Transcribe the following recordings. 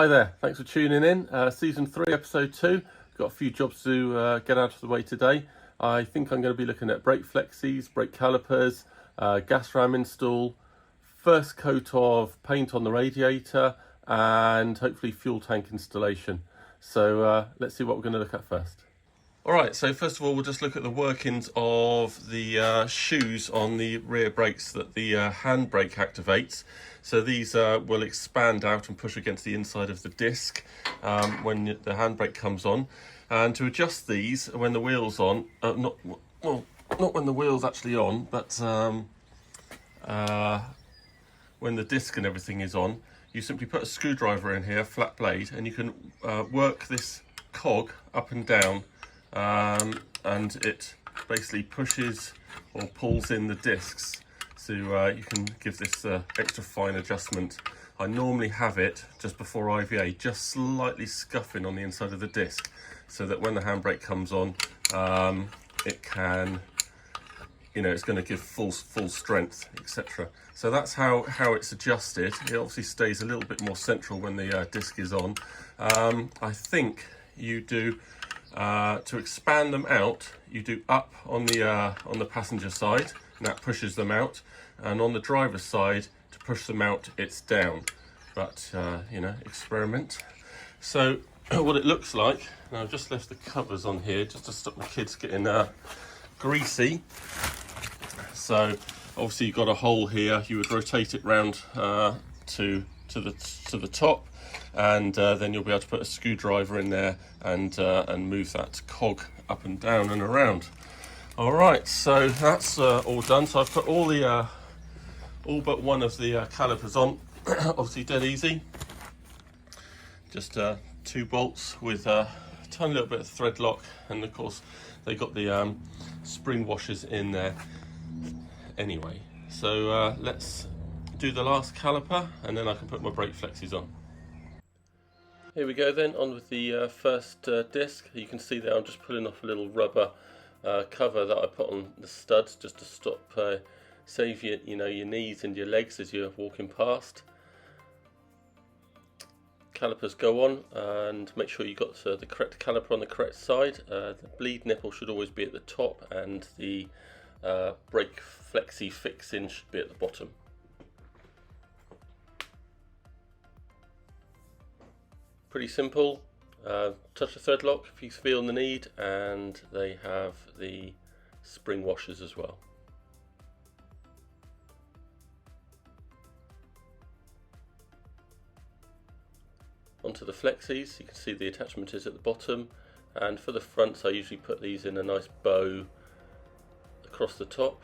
Hi there, thanks for tuning in. Season 3, Episode 2. Got a few jobs to get out of the way today. I think I'm going to be looking at brake flexes, brake calipers, gas ram install, first coat of paint on the radiator, and hopefully fuel tank installation. So let's see what we're going to look at first. Alright, so first of all we'll just look at the workings of the shoes on the rear brakes that the handbrake activates. So these will expand out and push against the inside of the disc when the handbrake comes on. And to adjust these when the wheel's on, not when the wheel's actually on, but when the disc and everything is on, you simply put a screwdriver in here, flat blade, and you can work this cog up and down. And it basically pushes or pulls in the discs, so you can give this extra fine adjustment. I normally have it just before IVA, just slightly scuffing on the inside of the disc, so that when the handbrake comes on, it can, it's going to give full strength, etc. So that's how it's adjusted. It obviously stays a little bit more central when the disc is on. I think you do. To expand them out, you do up on the passenger side, and that pushes them out, and on the driver's side, to push them out, it's down. But experiment. So what it looks like, and I've just left the covers on here just to stop the kids getting greasy. So obviously you've got a hole here. You would rotate it round to the top. And then you'll be able to put a screwdriver in there and move that cog up and down and around. All right, so that's all done. So I've put all but one of the calipers on. Obviously dead easy. Just 2 bolts with a tiny little bit of thread lock, and of course they got the spring washers in there anyway. So let's do the last caliper, and then I can put my brake flexes on. Here we go then, on with the first disc. You can see there I'm just pulling off a little rubber cover that I put on the studs just to stop, save your knees and your legs as you're walking past. Calipers go on, and make sure you got the correct caliper on the correct side. The bleed nipple should always be at the top, and the brake flexi fixing should be at the bottom. Pretty simple. Touch the thread lock if you feel the need, and they have the spring washers as well. Onto the flexis, you can see the attachment is at the bottom, and for the fronts I usually put these in a nice bow across the top,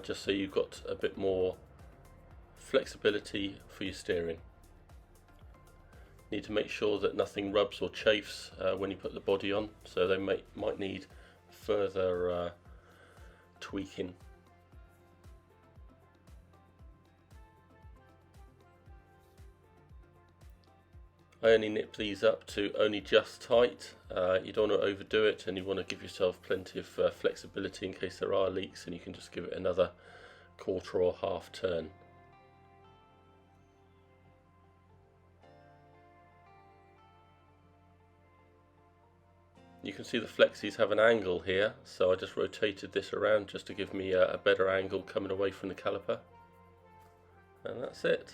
just so you've got a bit more flexibility for your steering. Need to make sure that nothing rubs or chafes when you put the body on, so they might need further tweaking. I only nip these up to only just tight. You don't want to overdo it, and you want to give yourself plenty of flexibility in case there are leaks, and you can just give it another quarter or half turn. You can see the flexis have an angle here, so I just rotated this around just to give me a better angle coming away from the caliper. And that's it.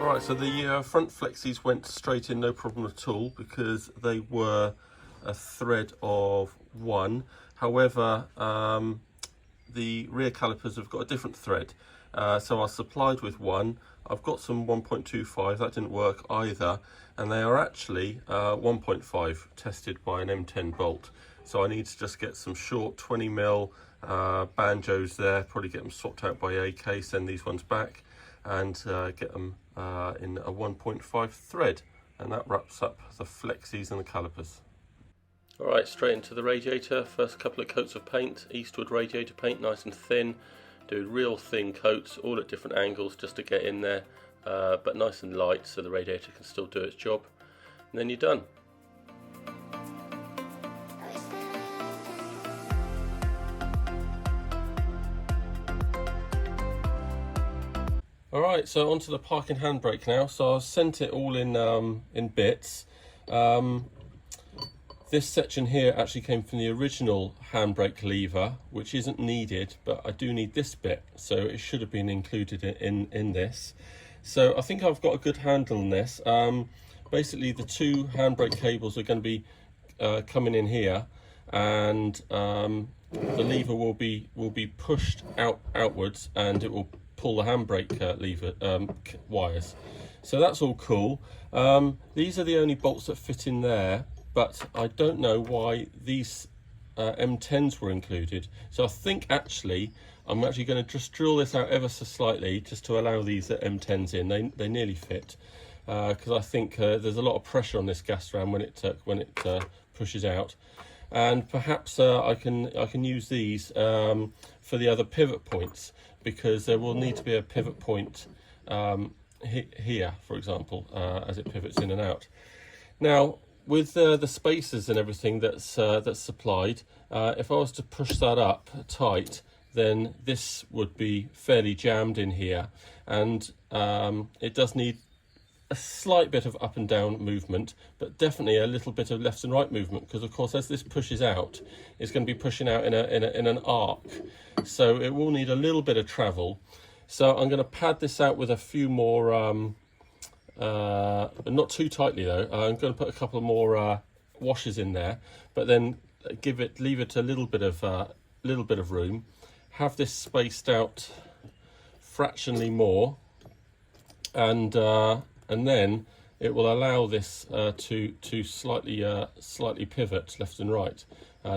Alright, so the front flexis went straight in, no problem at all, because they were a thread of 1. However, the rear calipers have got a different thread. So I was supplied with 1. I've got some 1.25, that didn't work either, and they are actually 1.5 tested by an M10 bolt. So I need to just get some short 20mm banjos there, probably get them swapped out by AK, send these ones back, and get them in a 1.5 thread, and that wraps up the flexis and the calipers. Alright, straight into the radiator. First couple of coats of paint, Eastwood radiator paint, nice and thin. Do real thin coats, all at different angles just to get in there, but nice and light so the radiator can still do its job. And then you're done. Alright, so onto the parking handbrake now. So I've sent it all in bits. This section here actually came from the original handbrake lever, which isn't needed, but I do need this bit, so it should have been included in this. So I think I've got a good handle on this. Basically the two handbrake cables are going to be coming in here, and the lever will be pushed outwards, and it will pull the handbrake lever wires. So that's all cool. These are the only bolts that fit in there, but I don't know why these M10s were included. So I think actually I'm actually going to just drill this out ever so slightly just to allow these M10s in. They nearly fit, because I think there's a lot of pressure on this gas ram when it pushes out, and perhaps I can use these for the other pivot points, because there will need to be a pivot point here, for example, as it pivots in and out. Now, with the spacers and everything that's supplied, if I was to push that up tight, then this would be fairly jammed in here, and it does need a slight bit of up and down movement, but definitely a little bit of left and right movement, because of course as this pushes out, it's going to be pushing out in an arc, so it will need a little bit of travel. So I'm going to pad this out with a few more not too tightly though. I'm going to put a couple more washers in there, but then leave it a little bit of room. Have this spaced out fractionally more, and then it will allow this to slightly pivot left and right.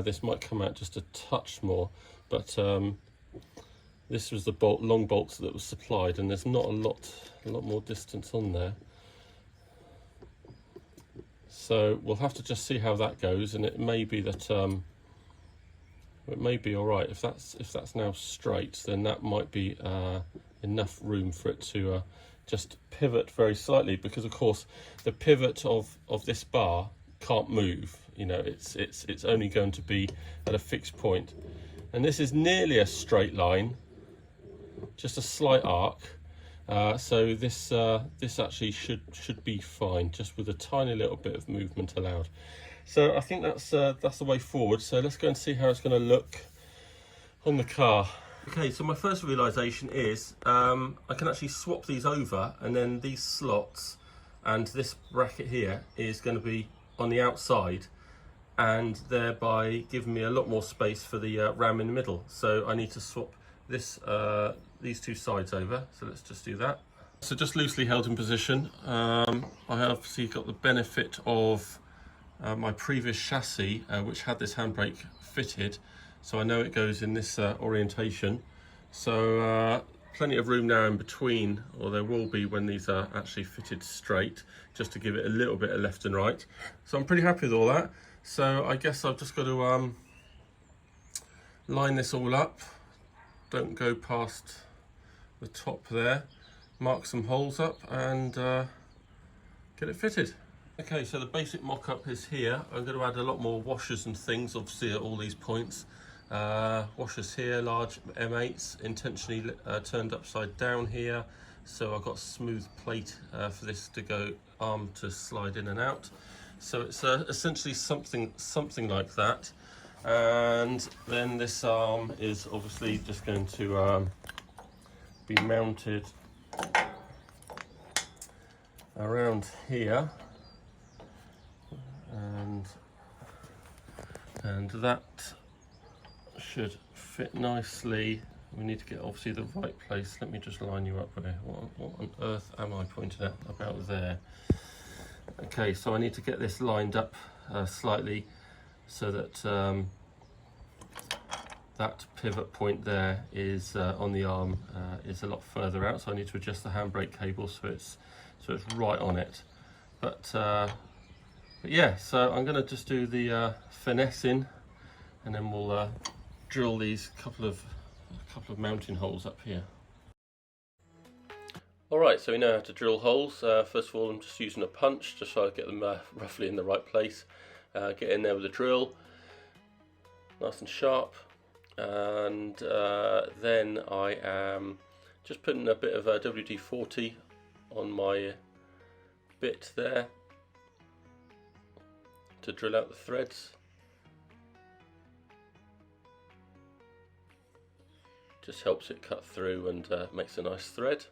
This might come out just a touch more, but this was the long bolts that was supplied, and there's not a lot more distance on there. So we'll have to just see how that goes, and it may be that it may be all right. If that's now straight, then that might be enough room for it to just pivot very slightly, because of course the pivot of this bar can't move. You know, it's only going to be at a fixed point, and this is nearly a straight line, just a slight arc. So this actually should be fine, just with a tiny little bit of movement allowed. So I think that's the way forward. So let's go and see how it's going to look on the car. Okay, so my first realization is I can actually swap these over, and then these slots and this bracket here is going to be on the outside, and thereby giving me a lot more space for the ram in the middle. So I need to swap this these two sides over, so let's just do that. So just loosely held in position. I have obviously got the benefit of my previous chassis, which had this handbrake fitted, so I know it goes in this orientation. So plenty of room now in between, or there will be when these are actually fitted straight, just to give it a little bit of left and right. So I'm pretty happy with all that. So I guess I've just got to line this all up. Don't go past the top there, mark some holes up, and get it fitted. Okay, so the basic mock-up is here. I'm going to add a lot more washers and things, obviously, at all these points. Washers here, large M8s, intentionally turned upside down here, so I've got a smooth plate for this to go arm to slide in and out. So it's essentially something like that. And then this arm is obviously just going to be mounted around here, and that should fit nicely. We need to get obviously the right place. Let me just line you up here. What on earth am I pointing at? About there. Okay, so I need to get this lined up slightly, so that that pivot point there is on the arm is a lot further out. So I need to adjust the handbrake cable so it's right on it. But yeah, so I'm going to just do the finessing, and then we'll drill these couple of mounting holes up here. Alright, so we know how to drill holes. First of all, I'm just using a punch just so I get them roughly in the right place. Get in there with a drill, nice and sharp, and then I am Just putting a bit of WD-40 on my bit there to drill out the threads. Just helps it cut through and makes a nice thread.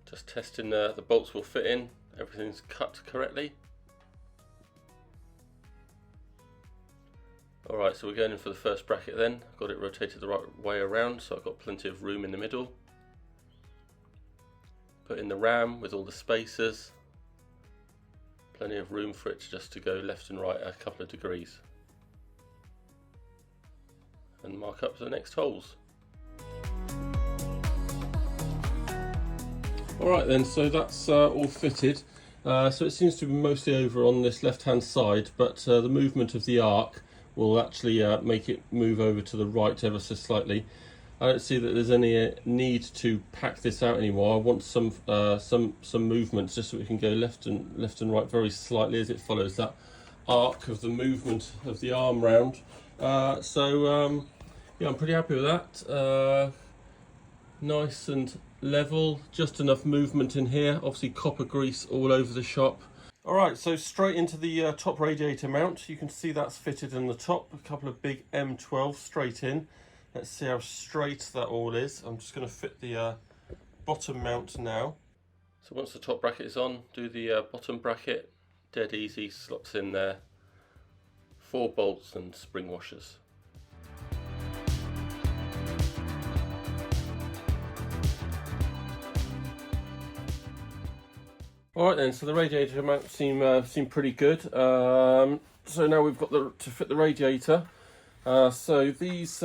Just testing the bolts will fit in, everything's cut correctly. Alright, so we're going in for the first bracket then. I've got it rotated the right way around, so I've got plenty of room in the middle. Put in the ram with all the spacers. Plenty of room for it just to go left and right a couple of degrees. And mark up the next holes. Alright then, so that's all fitted. So it seems to be mostly over on this left hand side, but the movement of the arc will actually make it move over to the right ever so slightly. I don't see that there's any need to pack this out anymore. I want some movement just so we can go left and right very slightly as it follows that arc of the movement of the arm round. Yeah, I'm pretty happy with that. Nice and level, just enough movement in here. Obviously copper grease all over the shop. Alright, so straight into the top radiator mount. You can see that's fitted in the top, a couple of big M12 straight in. Let's see how straight that all is. I'm just going to fit the bottom mount now. So once the top bracket is on, do the bottom bracket. Dead easy, slots in there. 4 bolts and spring washers. Alright then, so the radiator mount seem pretty good. So now we've got to fit the radiator. So these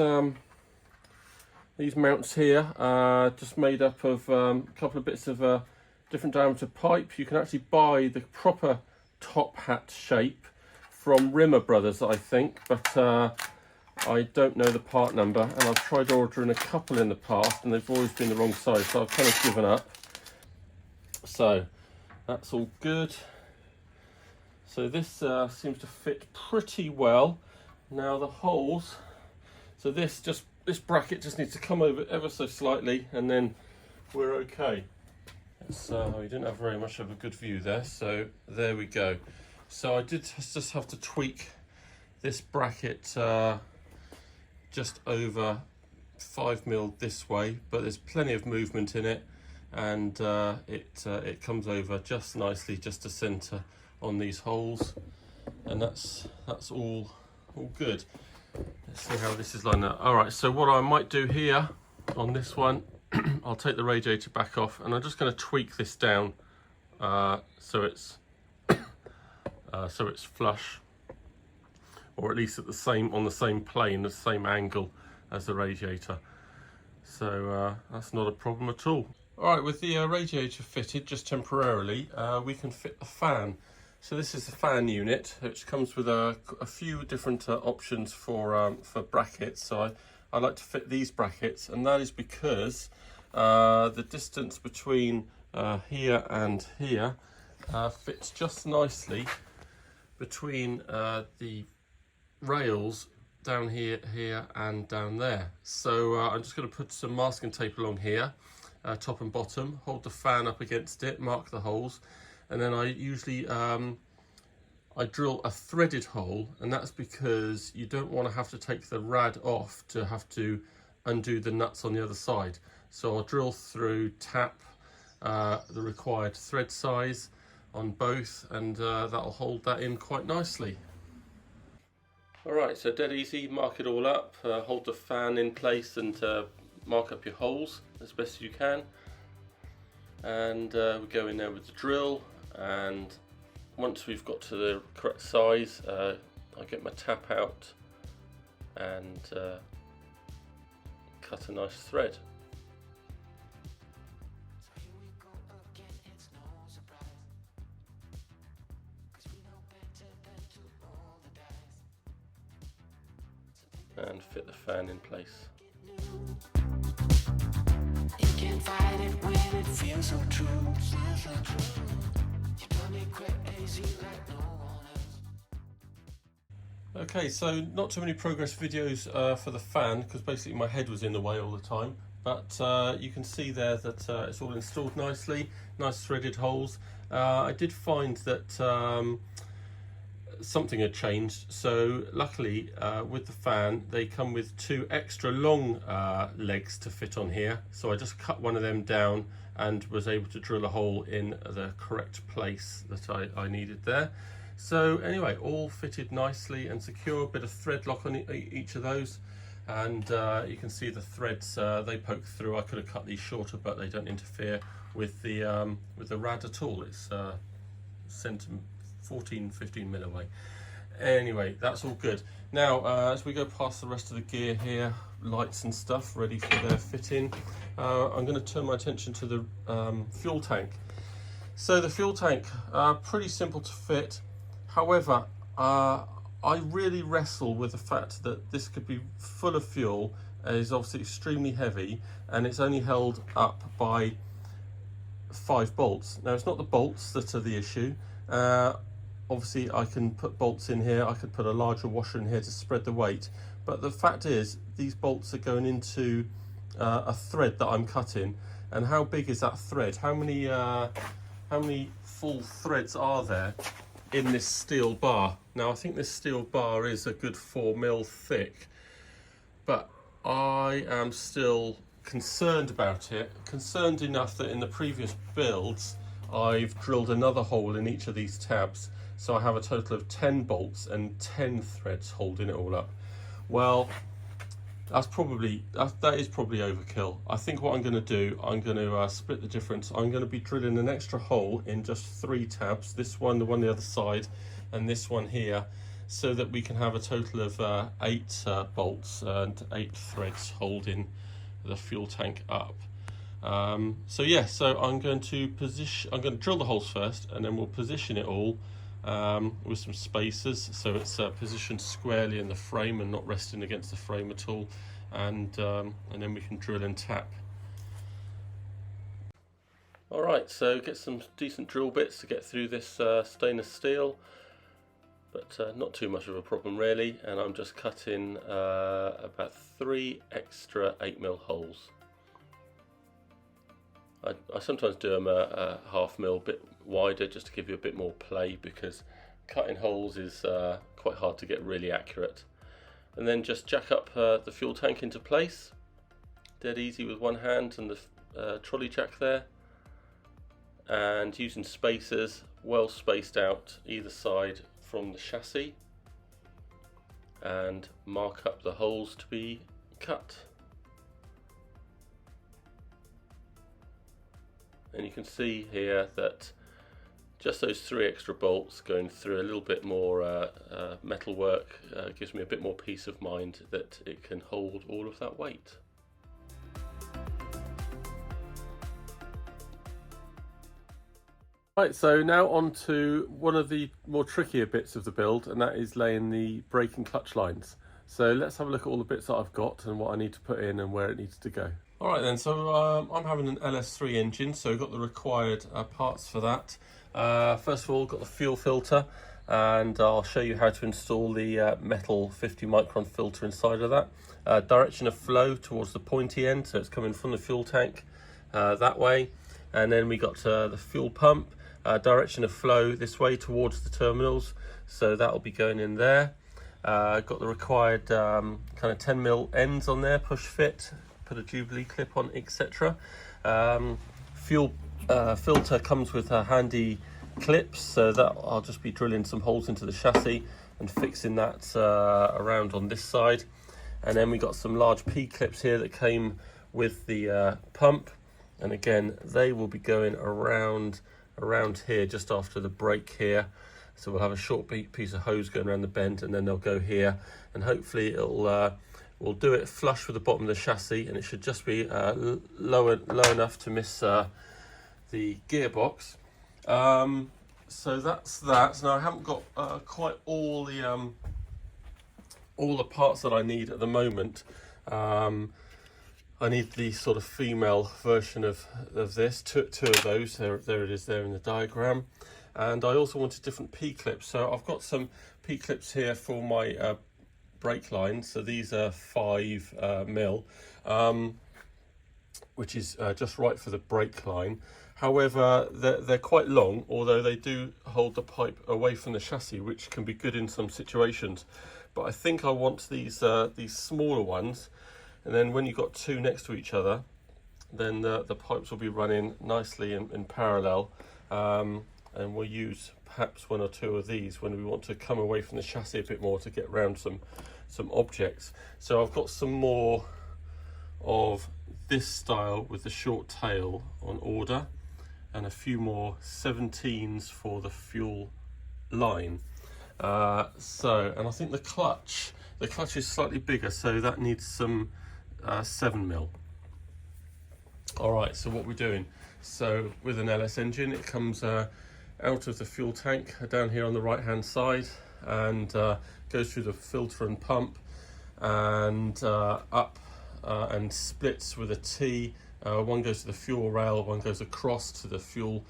mounts here are just made up of a couple of bits of different diameter pipe. You can actually buy the proper top hat shape from Rimmer Brothers, I think, but I don't know the part number, and I've tried ordering a couple in the past and they've always been the wrong size, so I've kind of given up. So that's all good. So this seems to fit pretty well. Now the holes, so this bracket just needs to come over ever so slightly and then we're okay. So we didn't have very much of a good view there, so there we go. So I did just have to tweak this bracket just over 5mm this way, but there's plenty of movement in it, and it comes over just nicely, just to center on these holes, and that's all good. Let's see how this is lined up. All right, so what I might do here on this one, I'll take the radiator back off and I'm just going to tweak this down so it's flush, or at least at on the same plane, the same angle as the radiator. So that's not a problem at all. All right, with the radiator fitted just temporarily, we can fit the fan. So this is the fan unit, which comes with a few different options for brackets. So I like to fit these brackets, and that is because the distance between here and here fits just nicely between the rails down here and down there. So I'm just going to put some masking tape along here, top and bottom, hold the fan up against it, mark the holes, and then I usually I drill a threaded hole, and that's because you don't want to have to take the rad off to have to undo the nuts on the other side. So I'll drill through, tap the required thread size on both, and that'll hold that in quite nicely. Alright, so dead easy, mark it all up, hold the fan in place and mark up your holes as best as you can. And we go in there with the drill, and once we've got to the correct size, I get my tap out and cut a nice thread. And fit the fan in place. It can can't fight it when it feels so true. You don't need crazy like no one else. Okay, so not too many progress videos for the fan, because basically my head was in the way all the time. But you can see there that it's all installed nicely, nice threaded holes. I did find that something had changed, so luckily with the fan they come with 2 extra long legs to fit on here, so I just cut one of them down and was able to drill a hole in the correct place that I needed there. So anyway, all fitted nicely and secure, a bit of thread lock on each of those, and you can see the threads, they poke through. I could have cut these shorter, but they don't interfere with the rad at all. It's 14-15 mil away. Anyway, that's all good. Now as we go past the rest of the gear here, lights and stuff ready for their fitting, I'm going to turn my attention to the fuel tank. So the fuel tank, pretty simple to fit. However, I really wrestle with the fact that this could be full of fuel. It is obviously extremely heavy, and it's only held up by 5 bolts. Now, it's not the bolts that are the issue. Obviously, I can put bolts in here. I could put a larger washer in here to spread the weight. But the fact is, these bolts are going into a thread that I'm cutting. And how big is that thread? How many full threads are there in this steel bar? Now, I think this steel bar is a good 4 mil thick, but I am still concerned about it. Concerned enough that in the previous builds, I've drilled another hole in each of these tabs. So I have a total of 10 bolts and 10 threads holding it all up. Well, that is probably overkill. I think what I'm going to do, I'm going to split the difference. I'm going to be drilling an extra hole in just 3 tabs, this one, the one the other side, and this one here, so that we can have a total of 8 bolts and 8 threads holding the fuel tank up. So yeah, so I'm going to drill the holes first, and then we'll position it all with some spacers, so it's positioned squarely in the frame and not resting against the frame at all, and then we can drill and tap. Alright, so get some decent drill bits to get through this stainless steel, but not too much of a problem really, and I'm just cutting about 3 extra 8 mil holes. I sometimes do them a half mil, bit wider, just to give you a bit more play, because cutting holes is quite hard to get really accurate. And then just jack up the fuel tank into place, dead easy with one hand, and the trolley jack there, and using spacers well spaced out either side from the chassis, and mark up the holes to be cut. And you can see here that just those 3 extra bolts going through a little bit more metal work gives me a bit more peace of mind that it can hold all of that weight. Right, so now on to one of the more trickier bits of the build, and that is laying the brake and clutch lines. So let's have a look at all the bits that I've got and what I need to put in and where it needs to go. Alright then, so I'm having an LS3 engine, so I've got the required parts for that. First of all, got the fuel filter, and I'll show you how to install the metal 50 micron filter inside of that. Direction of flow towards the pointy end, so it's coming from the fuel tank that way. And then we got the fuel pump, direction of flow this way towards the terminals, so that will be going in there. Got the required kind of 10 mil ends on there, push fit, put a Jubilee clip on, etc. Fuel filter comes with handy clips, so that I'll just be drilling some holes into the chassis and fixing that around on this side. And then we got some large P clips here that came with the pump, and again they will be going around here just after the brake here. So we'll have a short piece of hose going around the bend, and then they'll go here, and hopefully it'll we'll do it flush with the bottom of the chassis, and it should just be low enough to miss the gearbox. So that's that. Now I haven't got quite all the parts that I need at the moment. I need the sort of female version of this, two of those, there it is there in the diagram. And I also wanted different P-clips, so I've got some P-clips here for my brake lines. So these are 5 mil, which is just right for the brake line. However, they're quite long, although they do hold the pipe away from the chassis, which can be good in some situations. But I think I want these smaller ones, and then when you've got 2 next to each other, then the pipes will be running nicely in parallel, and we'll use perhaps 1 or 2 of these when we want to come away from the chassis a bit more to get around some objects. So I've got some more of this style with the short tail on order, and a few more 17s for the fuel line. And I think the clutch is slightly bigger, so that needs some 7 mil. All right, so what we're doing, so with an LS engine, it comes out of the fuel tank down here on the right hand side, and goes through the filter and pump, and up and splits with a T. One goes to the fuel rail, one goes across to the fuel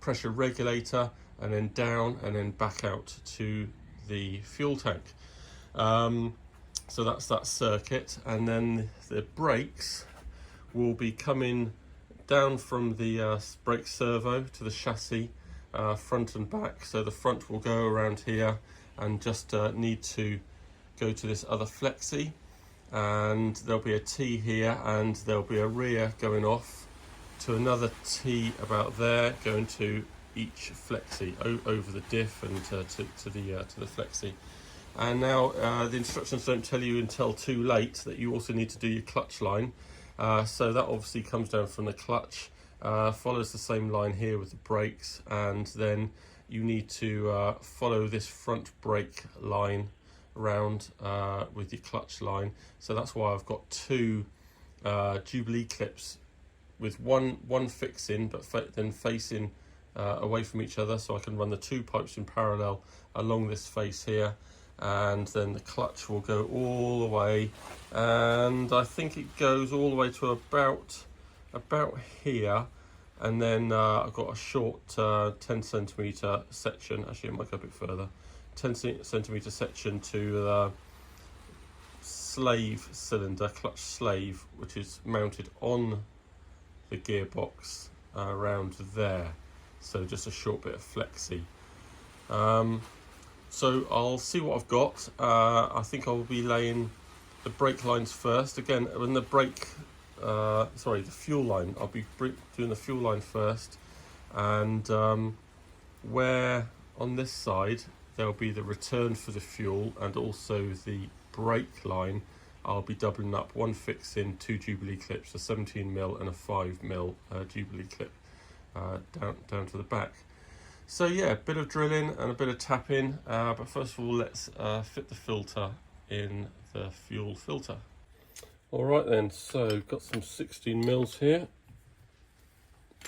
pressure regulator, and then down and then back out to the fuel tank. So that's that circuit, and then the brakes will be coming down from the brake servo to the chassis, front and back. So the front will go around here and just need to go to this other flexi, and there'll be a T here, and there'll be a rear going off to another T about there, going to each flexi over the diff and to the flexi. And now the instructions don't tell you until too late that you also need to do your clutch line. So that obviously comes down from the clutch, follows the same line here with the brakes, and then you need to follow this front brake line round with your clutch line. So that's why I've got 2 Jubilee clips with one fixing, but then facing away from each other, so I can run the 2 pipes in parallel along this face here, and then the clutch will go all the way, and I think it goes all the way to about here, and then I've got a short 10 centimeter section. Actually, it might go a bit further. 10 centimeter section to the slave cylinder, clutch slave, which is mounted on the gearbox around there. So just a short bit of flexi. So I'll see what I've got. I think I'll be laying the brake lines first. Again, when the the fuel line, I'll be doing the fuel line first, and where on this side there'll be the return for the fuel and also the brake line, I'll be doubling up, 1 fixing 2 Jubilee clips, a 17 mil and a 5 mil Jubilee clip down to the back. So yeah, a bit of drilling and a bit of tapping, but first of all let's fit the filter in the fuel filter. All right then, so got some 16 mils here.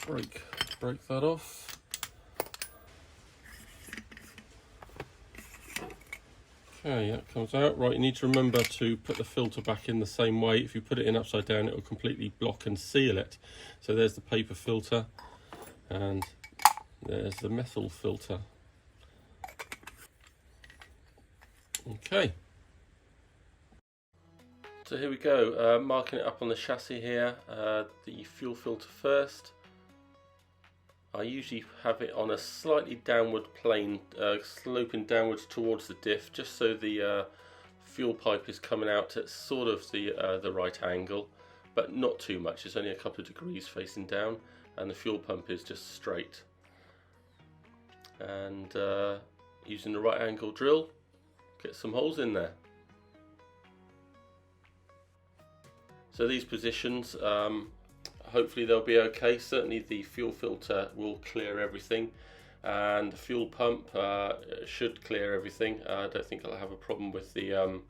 Break that off. Okay, that comes out. Right, you need to remember to put the filter back in the same way. If you put it in upside down, it will completely block and seal it. So there's the paper filter, and there's the metal filter. Okay. So here we go, marking it up on the chassis here, the fuel filter first. I usually have it on a slightly downward plane, sloping downwards towards the diff, just so the fuel pipe is coming out at sort of the right angle, but not too much. It's only a couple of degrees facing down, and the fuel pump is just straight. And using the right angle drill, get some holes in there. So these positions, hopefully they'll be okay. Certainly the fuel filter will clear everything, and the fuel pump should clear everything. I don't think I'll have a problem with the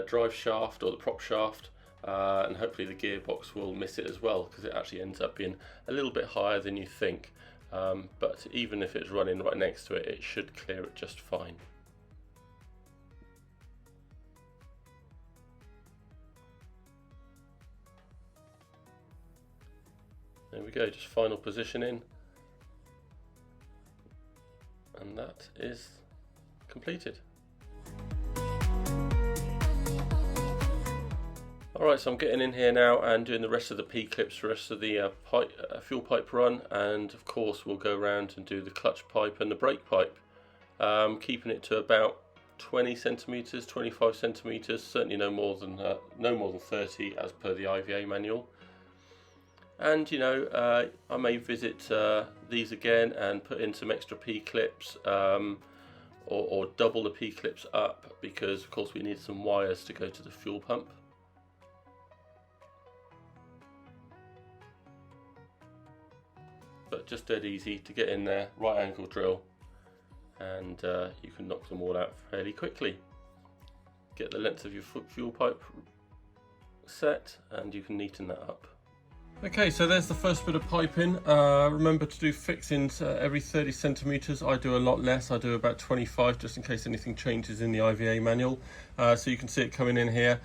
drive shaft or the prop shaft, and hopefully the gearbox will miss it as well, because it actually ends up being a little bit higher than you think. But even if it's running right next to it, it should clear it just fine. we go, just final positioning, and that is completed. Alright, so I'm getting in here now and doing the rest of the P-clips, the rest of the fuel pipe run, and of course we'll go around and do the clutch pipe and the brake pipe, keeping it to about 20 centimeters, 25 centimeters, certainly no more than 30 as per the IVA manual. And you know, I may visit these again and put in some extra P-clips, or double the P-clips up, because of course we need some wires to go to the fuel pump. But just dead easy to get in there, right angle drill, and you can knock them all out fairly quickly. Get the length of your fuel pipe set and you can neaten that up. Okay, so there's the first bit of piping. Remember to do fixings every 30 centimeters. I do a lot less, I do about 25, just in case anything changes in the IVA manual. So you can see it coming in here.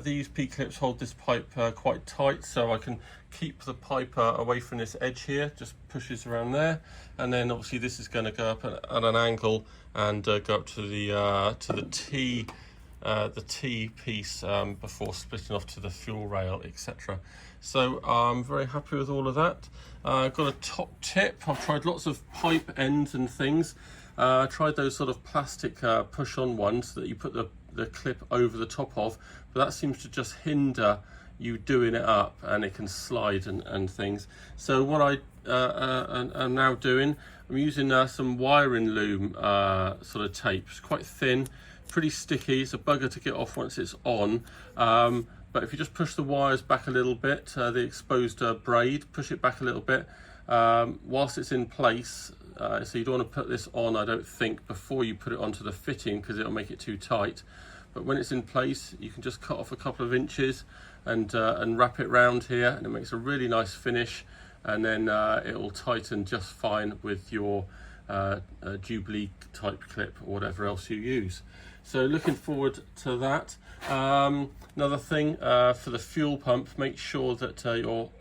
These P-clips hold this pipe quite tight, so I can keep the pipe away from this edge here, just pushes around there. And then obviously this is going to go up at an angle and go up to the T piece before splitting off to the fuel rail, etc. So I'm very happy with all of that. I've got a top tip. I've tried lots of pipe ends and things. I tried those sort of plastic push-on ones that you put the clip over the top of, but that seems to just hinder you doing it up, and it can slide and things. So what I am now doing, I'm using some wiring loom sort of tape. It's quite thin, pretty sticky. It's a bugger to get off once it's on. But if you just push the wires back a little bit, the exposed braid, push it back a little bit whilst it's in place. So you don't want to put this on, I don't think, before you put it onto the fitting, because it'll make it too tight. But when it's in place, you can just cut off a couple of inches and wrap it round here, and it makes a really nice finish. And then it will tighten just fine with your Jubilee type clip or whatever else you use. So looking forward to that. Another thing for the fuel pump, make sure that your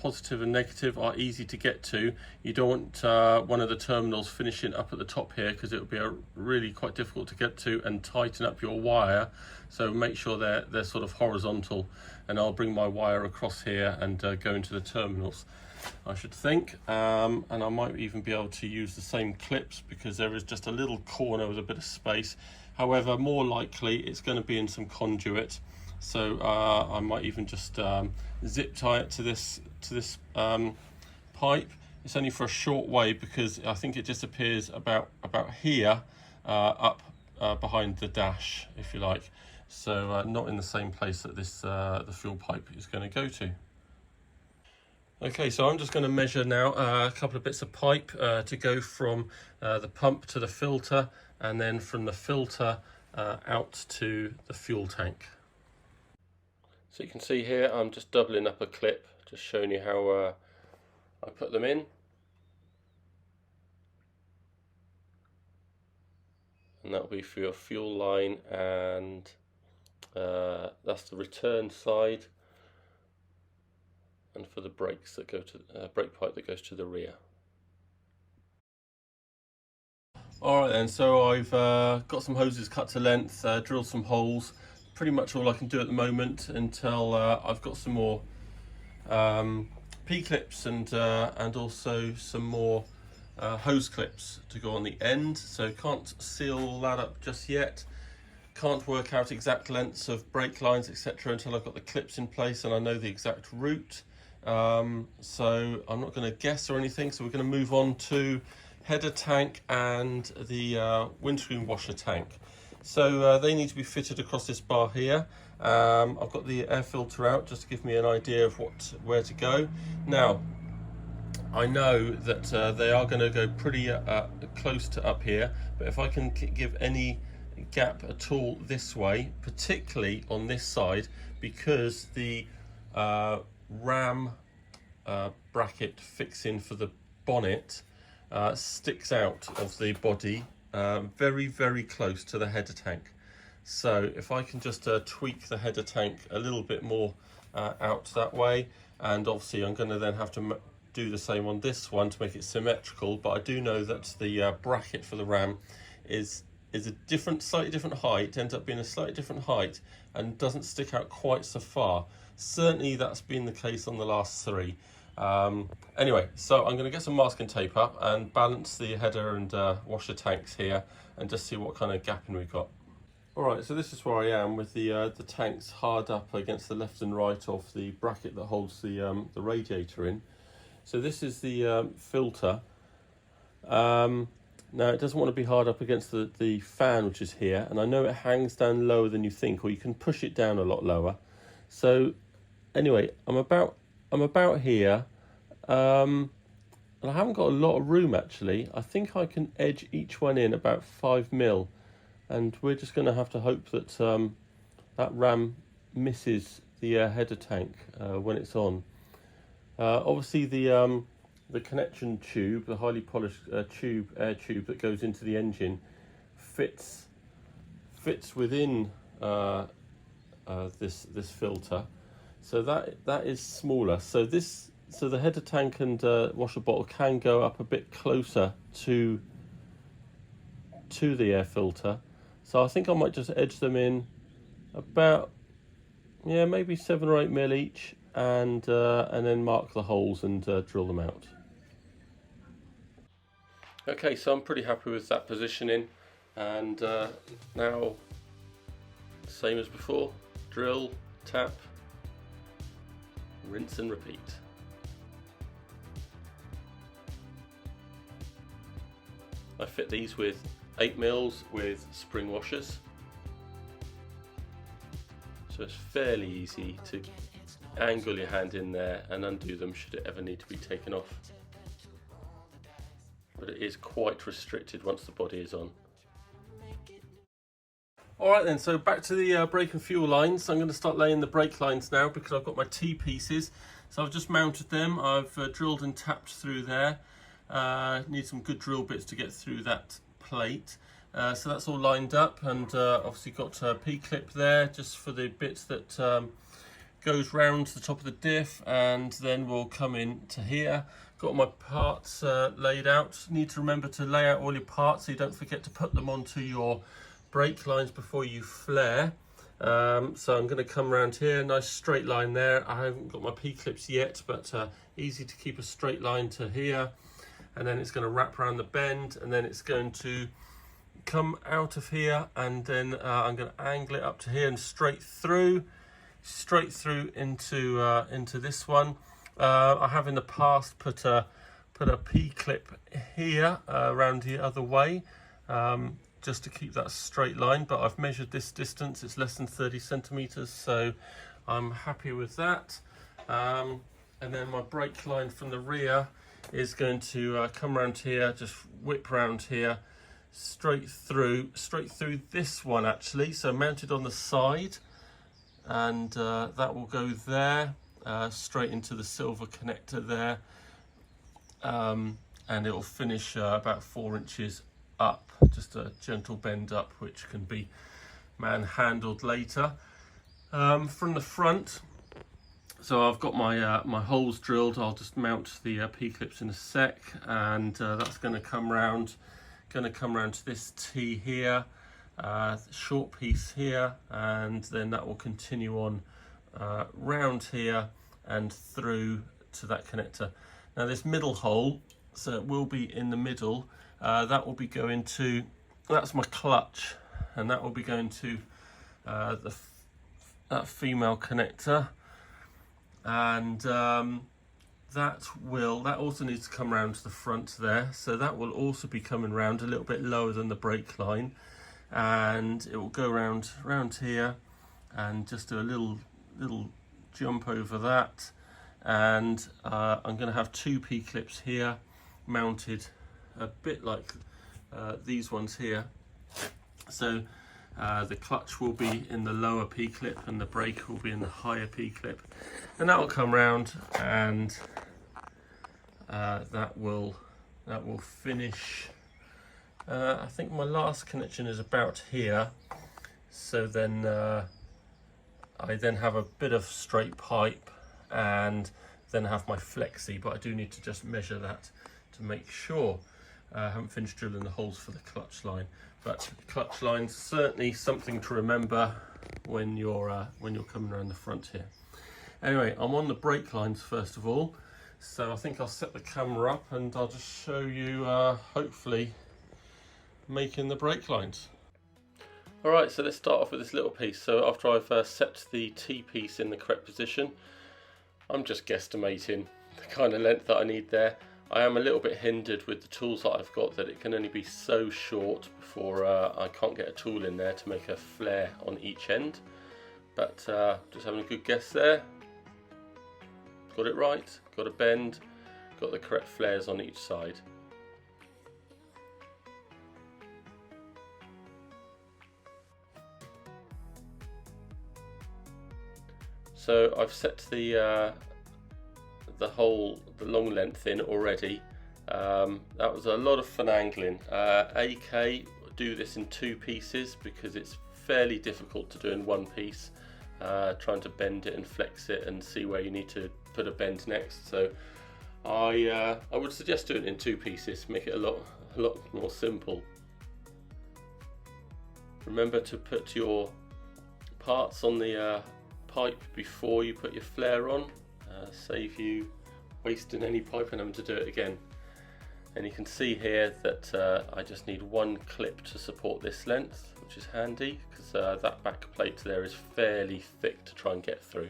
positive and negative are easy to get to. You don't want one of the terminals finishing up at the top here, because it will be really quite difficult to get to and tighten up your wire. So make sure they're sort of horizontal, and I'll bring my wire across here and go into the terminals, I should think. And I might even be able to use the same clips, because there is just a little corner with a bit of space. However, more likely it's going to be in some conduit, so I might even just zip tie it to this pipe. It's only for a short way, because I think it disappears about here, up behind the dash, if you like. So not in the same place that this the fuel pipe is going to go to. Okay, so I'm just going to measure now a couple of bits of pipe to go from the pump to the filter, and then from the filter out to the fuel tank. So you can see here I'm just doubling up a clip, just showing you how I put them in. And that'll be for your fuel line, and that's the return side, and for the brakes that go to brake pipe that goes to the rear. Alright then, so I've got some hoses cut to length, drilled some holes. Pretty much all I can do at the moment until I've got some more P-clips and also some more hose clips to go on the end. So can't seal all that up just yet. Can't work out exact lengths of brake lines, etc. until I've got the clips in place and I know the exact route. So I'm not going to guess or anything, so we're going to move on to header tank and the windscreen washer tank. So they need to be fitted across this bar here. I've got the air filter out just to give me an idea of where to go. Now, I know that they are going to go pretty close to up here, but if I can give any gap at all this way, particularly on this side, because the ram bracket fixing for the bonnet sticks out of the body very, very close to the header tank. So if I can just tweak the header tank a little bit more out that way, and obviously I'm going to then have to do the same on this one to make it symmetrical, but I do know that the bracket for the ram is a slightly different height, ends up being a slightly different height and doesn't stick out quite so far. Certainly that's been the case on the last three. Anyway, so I'm going to get some masking tape up and balance the header and washer tanks here and just see what kind of gapping we've got. Alright, so this is where I am with the tanks hard up against the left and right of the bracket that holds the radiator in. So this is the filter. Now it doesn't want to be hard up against the fan, which is here, and I know it hangs down lower than you think, or you can push it down a lot lower. So anyway, I'm about here, and I haven't got a lot of room actually. I think I can edge each one in about 5mm. And we're just going to have to hope that that ram misses the header tank when it's on. Obviously the connection tube, the highly polished air tube that goes into the engine, fits within this filter, so that is smaller. So the header tank and washer bottle can go up a bit closer to the air filter. So I think I might just edge them in about, yeah, maybe 7 or 8mm each, and then mark the holes and drill them out. Okay, so I'm pretty happy with that positioning, and now same as before, drill, tap, rinse and repeat. I fit these with 8mm with spring washers, so it's fairly easy to angle your hand in there and undo them should it ever need to be taken off, but it is quite restricted once the body is on. Alright then, so back to the brake and fuel lines. I'm going to start laying the brake lines now because I've got my T-pieces. So I've just mounted them, I've drilled and tapped through there. Need some good drill bits to get through that plate. So that's all lined up, and obviously got a P-clip there just for the bits that goes round to the top of the diff, and then we'll come in to here. Got my parts laid out. Need to remember to lay out all your parts so you don't forget to put them onto your brake lines before you flare. So I'm going to come around here, nice straight line there. I haven't got my P-clips yet, but easy to keep a straight line to here. And then it's going to wrap around the bend, and then it's going to come out of here, and then I'm going to angle it up to here and straight through into this one. I have in the past put a P-clip here around the other way, just to keep that straight line, but I've measured this distance, it's less than 30 centimeters, so I'm happy with that. And then my brake line from the rear is going to come around here, just whip around here, straight through this one actually, so mounted on the side, and that will go there, straight into the silver connector there, and it will finish about 4 inches up, just a gentle bend up, which can be man-handled later. From the front, so I've got my my holes drilled. I'll just mount the P-clips in a sec, and that's going to come round to this T here, short piece here, and then that will continue on round here and through to that connector. Now this middle hole, so it will be in the middle, that will be going to, that's my clutch, and that will be going to that female connector, and that also needs to come around to the front there, so that will also be coming round a little bit lower than the brake line, and it will go round here and just do a little jump over that, and I'm going to have 2 P-clips here mounted a bit like these ones here, so the clutch will be in the lower P-clip and the brake will be in the higher P-clip, and that will come round, and that will finish. I think my last connection is about here, so then I then have a bit of straight pipe, and then I have my flexi, but I do need to just measure that to make sure. I haven't finished drilling the holes for the clutch line, but clutch line's certainly something to remember when you're coming around the front here. Anyway, I'm on the brake lines first of all, so I think I'll set the camera up and I'll just show you hopefully making the brake lines. Alright, so let's start off with this little piece. So after I've set the T-piece in the correct position, I'm just guesstimating the kind of length that I need there. I am a little bit hindered with the tools that I've got, that it can only be so short before I can't get a tool in there to make a flare on each end. But just having a good guess there. Got it right, got a bend, got the correct flares on each side. So I've set the long length in already. That was a lot of finagling. AK do this in 2 pieces because it's fairly difficult to do in 1 piece. Trying to bend it and flex it and see where you need to put a bend next. So I would suggest doing it in 2 pieces, make it a lot more simple. Remember to put your parts on the pipe before you put your flare on. Save you wasting any pipe and having to do it again. And you can see here that I just need 1 clip to support this length, which is handy because that back plate there is fairly thick to try and get through.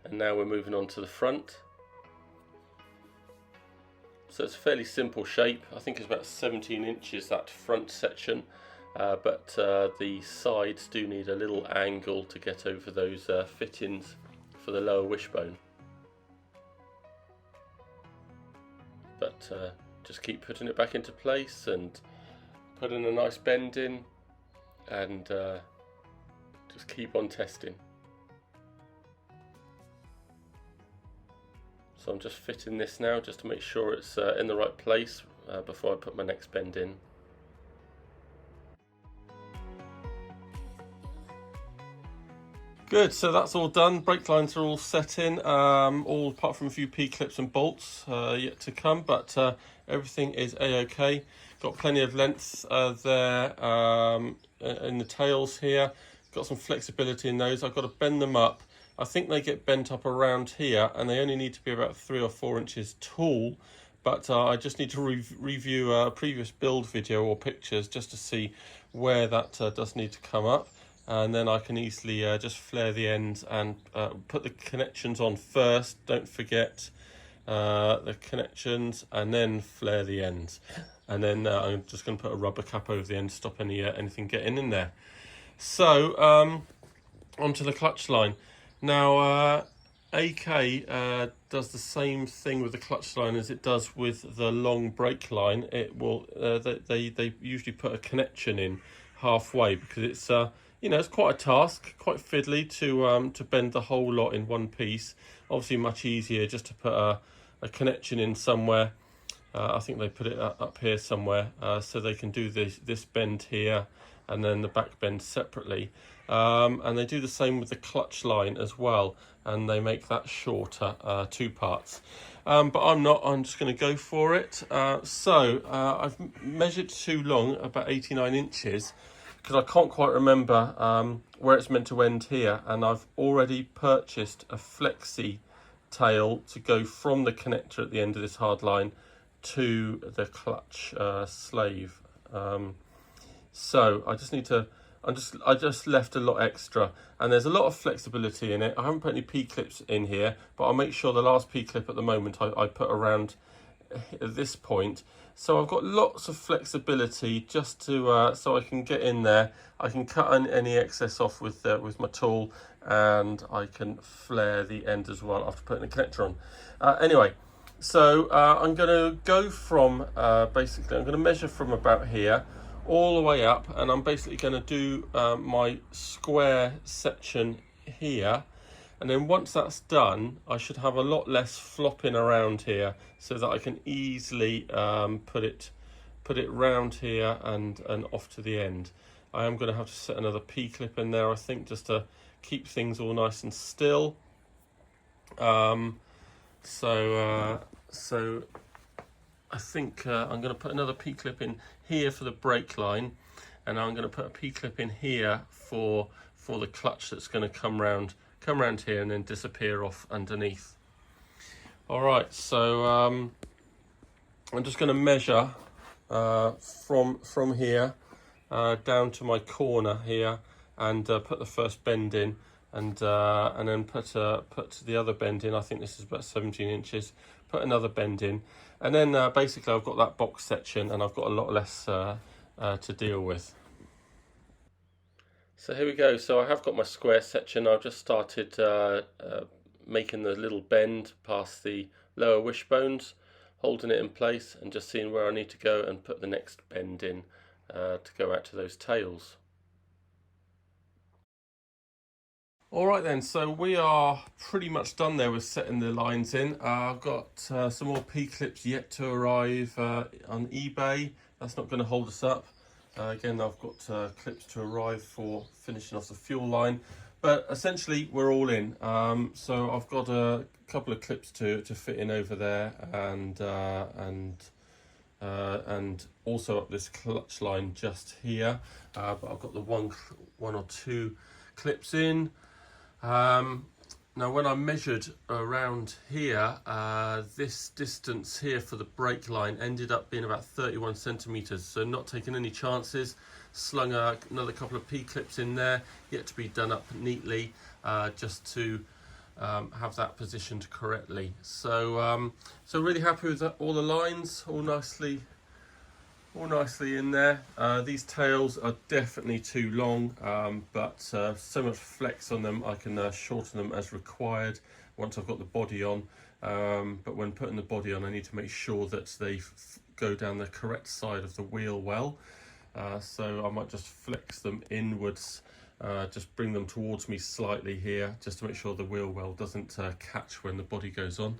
And now we're moving on to the front. So it's a fairly simple shape. I think it's about 17 inches that front section, but the sides do need a little angle to get over those fittings for the lower wishbone. But just keep putting it back into place and putting a nice bend in, and just keep on testing. So I'm just fitting this now just to make sure it's in the right place before I put my next bend in. Good, so that's all done. Brake lines are all set in, all apart from a few P-clips and bolts yet to come, but everything is a-okay. Got plenty of length there in the tails here. Got some flexibility in those. I've got to bend them up. I think they get bent up around here, and they only need to be about 3 or 4 inches tall. But I just need to review a previous build video or pictures just to see where that does need to come up. And then I can easily just flare the ends and put the connections on first. Don't forget the connections, and then flare the ends. And then I'm just going to put a rubber cap over the end to stop anything getting in there. So onto the clutch line. Now AK does the same thing with the clutch line as it does with the long brake line. It will they usually put a connection in halfway because it's you know, it's quite a task, quite fiddly to bend the whole lot in 1 piece. Obviously much easier just to put a connection in somewhere. I think they put it up here somewhere, so they can do this bend here and then the back bend separately. And they do the same with the clutch line as well, and they make that shorter, 2 parts. But I'm not, I'm just going to go for it. So I've measured too long, about 89 inches, because I can't quite remember where it's meant to end here, and I've already purchased a flexi tail to go from the connector at the end of this hard line to the clutch slave. So I just need to, I just left a lot extra, and there's a lot of flexibility in it. I haven't put any P-clips in here, but I'll make sure the last P-clip at the moment I put around this point. So I've got lots of flexibility just to so I can get in there. I can cut any excess off with my tool, and I can flare the end as well after putting the connector on. Anyway, so I'm going to go from basically I'm going to measure from about here all the way up, and I'm basically going to do my square section here. And then once that's done, I should have a lot less flopping around here, so that I can easily put it round here and off to the end. I am going to have to set another P-clip in there, I think, just to keep things all nice and still. So I think I'm going to put another P-clip in here for the brake line, and I'm going to put a P-clip in here for the clutch that's going to come round here and then disappear off underneath. All right, so I'm just going to measure from here down to my corner here, and put the first bend in, and then put the other bend in. I think this is about 17 inches. Put another bend in, and then basically I've got that box section, and I've got a lot less to deal with. So here we go. So I have got my square section. I've just started making the little bend past the lower wishbones, holding it in place and just seeing where I need to go and put the next bend in to go out to those tails. Alright then, so we are pretty much done there with setting the lines in. I've got some more P-clips yet to arrive on eBay. That's not going to hold us up. Again, I've got clips to arrive for finishing off the fuel line. But essentially, we're all in. So I've got a couple of clips to fit in over there, and also up this clutch line just here. But I've got the one or two clips in. Now when I measured around here, this distance here for the brake line ended up being about 31 centimeters, so not taking any chances. Slung another couple of P-clips in there, yet to be done up neatly, just to have that positioned correctly. So so really happy with that. All the lines all nicely in there. These tails are definitely too long, but so much flex on them, I can shorten them as required once I've got the body on. But when putting the body on, I need to make sure that they go down the correct side of the wheel well. So I might just flex them inwards, just bring them towards me slightly here, just to make sure the wheel well doesn't catch when the body goes on.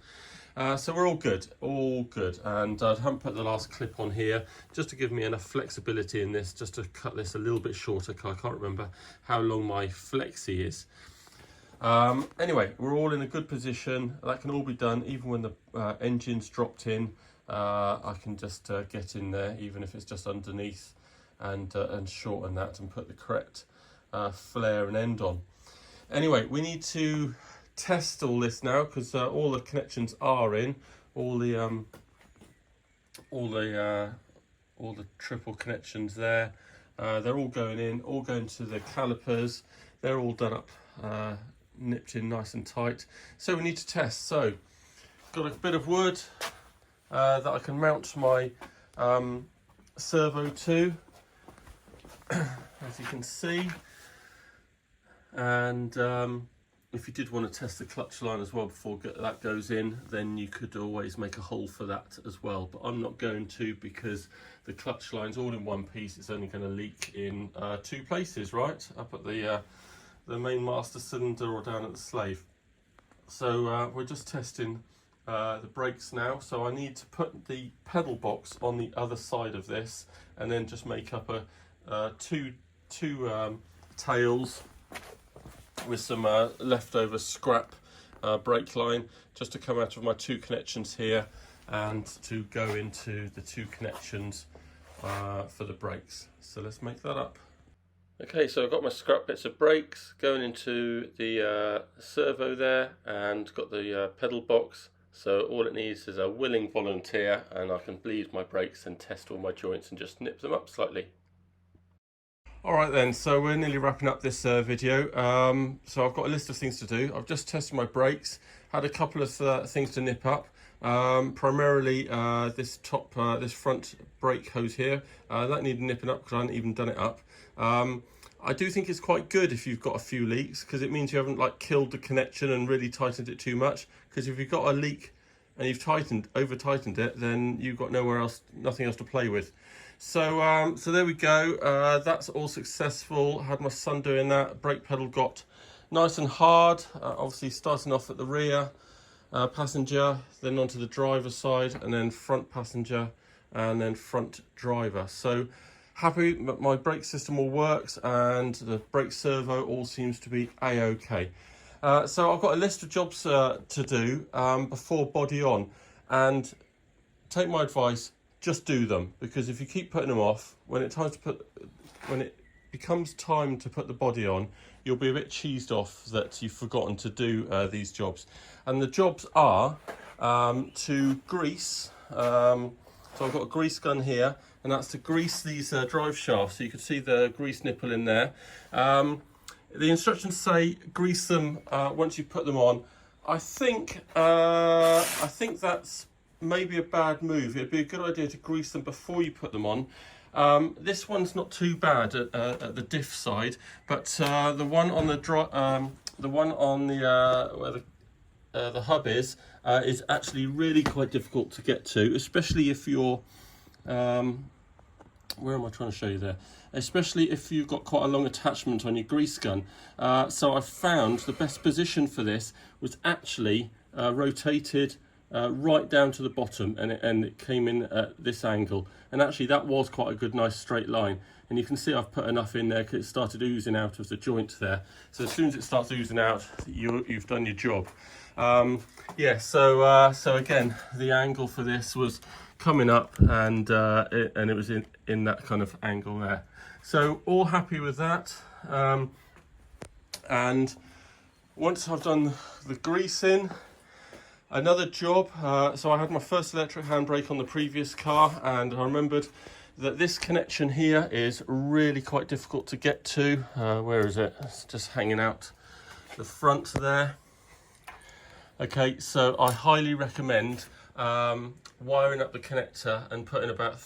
So we're all good, and I haven't put the last clip on here just to give me enough flexibility in this, just to cut this a little bit shorter, because I can't remember how long my flexi is. Anyway, we're all in a good position. That can all be done even when the engine's dropped in. I can just get in there, even if it's just underneath, and shorten that and put the correct flare and end on. Anyway, we need to test all this now, because all the connections are in, all the triple connections there, they're all going in, all going to the calipers. They're all done up, nipped in nice and tight. So we need to test. So got a bit of wood that I can mount my servo to, as you can see, and if you did want to test the clutch line as well before that goes in, then you could always make a hole for that as well. But I'm not going to, because the clutch line's all in one piece. It's only going to leak in two places, right? Up at the main master cylinder or down at the slave. So we're just testing the brakes now. So I need to put the pedal box on the other side of this, and then just make up a two tails with some leftover scrap brake line, just to come out of my two connections here and to go into the two connections for the brakes. So let's make that up. Okay, so I've got my scrap bits of brakes going into the servo there, and got the pedal box. So all it needs is a willing volunteer, and I can bleed my brakes and test all my joints and just nip them up slightly. Alright then, so we're nearly wrapping up this video. So I've got a list of things to do. I've just tested my brakes, had a couple of things to nip up. Primarily this front brake hose here, that needed nipping up because I hadn't even done it up. I do think it's quite good if you've got a few leaks, because it means you haven't like killed the connection and really tightened it too much. Because if you've got a leak and you've over tightened it, then you've got nothing else to play with. So so there we go. That's all successful. Had my son doing that. Brake pedal got nice and hard. Obviously starting off at the rear passenger, then onto the driver's side, and then front passenger, and then front driver. So happy my brake system all works, and the brake servo all seems to be a-okay. So I've got a list of jobs to do before body on, and take my advice, just do them, because if you keep putting them off, when it becomes time to put the body on, you'll be a bit cheesed off that you've forgotten to do these jobs. And the jobs are to grease. So I've got a grease gun here, and that's to grease these drive shafts. So you can see the grease nipple in there. The instructions say grease them once you put them on. I think that's maybe a bad move. It'd be a good idea to grease them before you put them on. This one's not too bad at the diff side, but the one on the where the hub is actually really quite difficult to get to, especially if you're where am I trying to show you there? Especially if you've got quite a long attachment on your grease gun. So I found the best position for this was actually rotated right down to the bottom, and it came in at this angle. And actually that was quite a good, nice straight line. And you can see I've put enough in there because it started oozing out of the joint there. So as soon as it starts oozing out, you've done your job. Yeah, so again, the angle for this was coming up, and it was in that kind of angle there. So all happy with that. And once I've done the greasing, another job, so I had my first electric handbrake on the previous car, and I remembered that this connection here is really quite difficult to get to. Where is it? It's just hanging out the front there. Okay, so I highly recommend wiring up the connector and putting about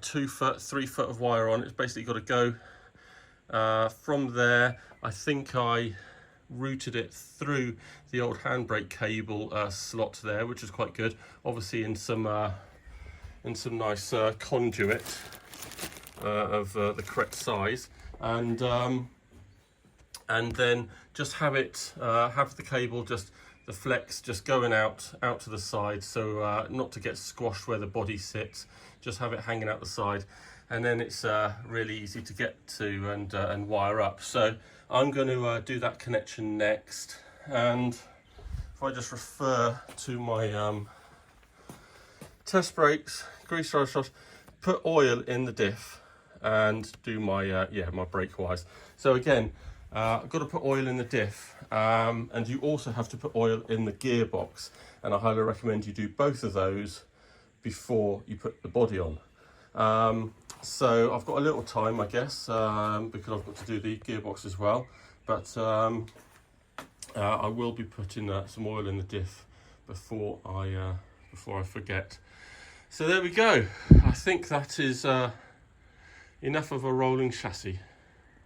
2 foot, 3 foot of wire on. It's basically got to go from there. I think I routed it through the old handbrake cable slot there, which is quite good. Obviously in some nice conduit of the correct size, and then just have the cable, just the flex just going out to the side, so not to get squashed where the body sits. Just have it hanging out the side, and then it's really easy to get to and wire up. So I'm going to do that connection next, and if I just refer to my test brakes, grease drive shafts, put oil in the diff, and do my my brake wires. So again, I've got to put oil in the diff, and you also have to put oil in the gearbox, and I highly recommend you do both of those before you put the body on. So I've got a little time, I guess, because I've got to do the gearbox as well, but I will be putting some oil in the diff before I forget. So there we go. I think that is enough of a rolling chassis.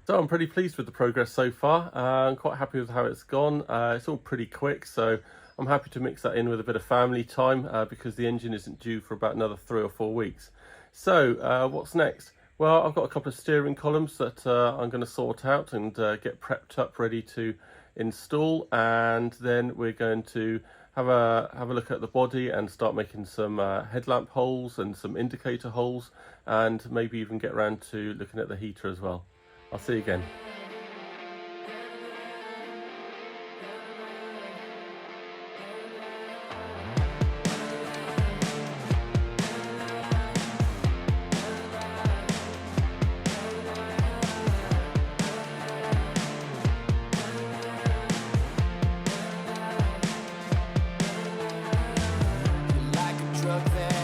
So I'm pretty pleased with the progress so far. I'm quite happy with how it's gone. It's all pretty quick, so I'm happy to mix that in with a bit of family time because the engine isn't due for about another 3 or 4 weeks. So what's next? Well, I've got a couple of steering columns that I'm going to sort out and get prepped up, ready to install, and then we're going to have a look at the body and start making some headlamp holes and some indicator holes, and maybe even get around to looking at the heater as well. I'll see you again. Like a drug that